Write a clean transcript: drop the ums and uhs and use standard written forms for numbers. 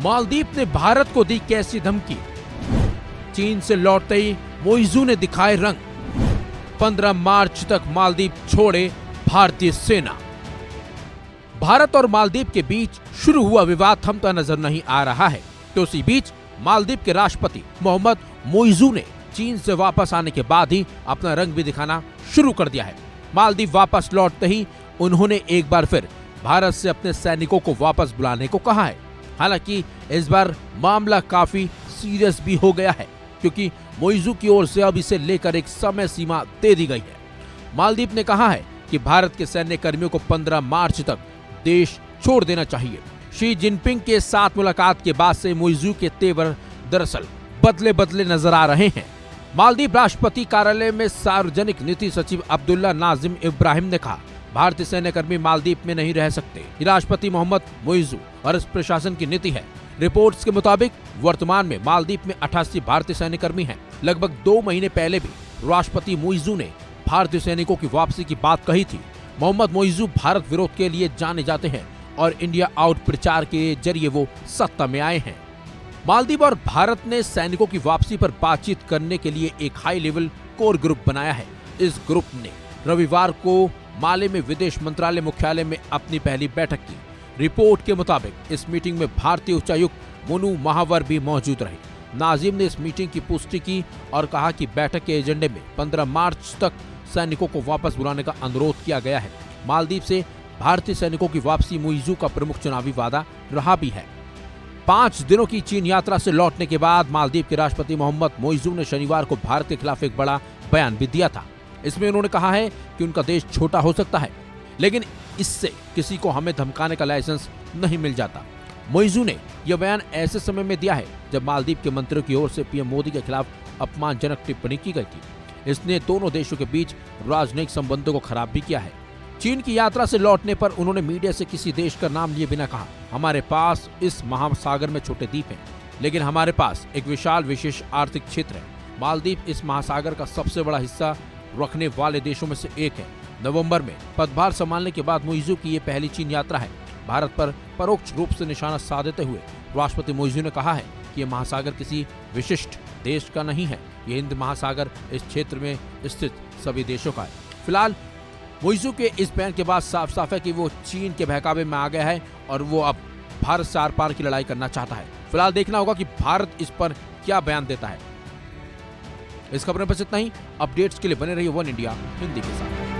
मालदीव ने भारत को दी कैसी धमकी? चीन से लौटते ही मोइजू ने दिखाए रंग। 15 मार्च तक मालदीव छोड़े भारतीय सेना। भारत और मालदीव के बीच शुरू हुआ विवाद थमता नजर नहीं आ रहा है, तो उसी बीच मालदीव के राष्ट्रपति मोहम्मद मोइजू ने चीन से वापस आने के बाद ही अपना रंग भी दिखाना शुरू कर दिया है। मालदीव वापस लौटते ही उन्होंने एक बार फिर भारत से अपने सैनिकों को वापस बुलाने को कहा है। हालांकि इस बार मामला काफी सीरियस भी हो गया है, क्योंकि मोइजू की ओर से अब इसे लेकर एक समय सीमा दे दी गई है। मालदीव ने कहा है कि भारत के सैन्य कर्मियों को 15 मार्च तक देश छोड़ देना चाहिए। शी जिनपिंग के साथ मुलाकात के बाद से मोइजू के तेवर दरअसल बदले बदले नजर आ रहे हैं। मालदीव राष्ट्रपति कार्यालय में सार्वजनिक नीति सचिव अब्दुल्ला नाजिम इब्राहिम ने कहा, भारतीय सैन्यकर्मी मालदीव में नहीं रह सकते। राष्ट्रपति मोहम्मद मोइजू और इस प्रशासन की नीति है। रिपोर्ट्स के मुताबिक वर्तमान में मालदीव में 88 भारतीय सैन्यकर्मी हैं। लगभग 2 महीने पहले भी राष्ट्रपति मोइजू ने भारतीय सैनिकों की वापसी की बात कही थी। मोहम्मद मोइजू भारत विरोध के लिए जाने जाते हैं और इंडिया आउट प्रचार के जरिए वो सत्ता में आए हैं। मालदीव और भारत ने सैनिकों की वापसी पर बातचीत करने के लिए एक हाई लेवल कोर ग्रुप बनाया है। इस ग्रुप ने रविवार को माले में विदेश मंत्रालय मुख्यालय में अपनी पहली बैठक की। रिपोर्ट के मुताबिक इस मीटिंग में भारतीय उच्चायुक्त मोनू महावर भी मौजूद रहे। नाजिम ने इस मीटिंग की पुष्टि की और कहा कि बैठक के एजेंडे में 15 मार्च तक सैनिकों को वापस बुलाने का अनुरोध किया गया है। मालदीव से भारतीय सैनिकों की वापसी मोइजू का प्रमुख चुनावी वादा रहा भी है। 5 दिनों की चीन यात्रा से लौटने के बाद मालदीव के राष्ट्रपति मोहम्मद मोइजू ने शनिवार को भारत के खिलाफ एक बड़ा बयान भी दिया था। इसमें उन्होंने कहा है कि उनका देश छोटा हो सकता है, लेकिन इससे किसी को हमें धमकाने का लाइसेंस नहीं मिल जाता। मोइजू ने यह बयान ऐसे समय में दिया है जब मालदीव के मंत्रियों की ओर से पीएम मोदी के खिलाफ अपमानजनक टिप्पणी की गई थी। इसने दोनों देशों के बीच राजनयिक संबंधों को खराब भी किया है। चीन की यात्रा से लौटने पर उन्होंने मीडिया से किसी देश का नाम लिए बिना कहा, हमारे पास इस महासागर में छोटे द्वीप हैं, लेकिन हमारे पास एक विशाल विशेष आर्थिक क्षेत्र है। मालदीव इस महासागर का सबसे बड़ा हिस्सा रखने वाले देशों में से एक है। नवंबर में पदभार संभालने के बाद मोइजू की ये पहली चीन यात्रा है। भारत पर परोक्ष रूप से निशाना साधते हुए राष्ट्रपति मोइजू ने कहा है कि यह महासागर किसी विशिष्ट देश का नहीं है, यह हिंद महासागर इस क्षेत्र में स्थित सभी देशों का है। फिलहाल मोइजू के इस बयान के बाद साफ साफ है कि वो चीन के बहकावे में आ गया है और वो अब भारत से आर पार की लड़ाई करना चाहता है। फिलहाल देखना होगा कि भारत इस पर क्या बयान देता है। इस खबर में बस इतना ही। अपडेट्स के लिए बने रहिए वन इंडिया हिंदी के साथ।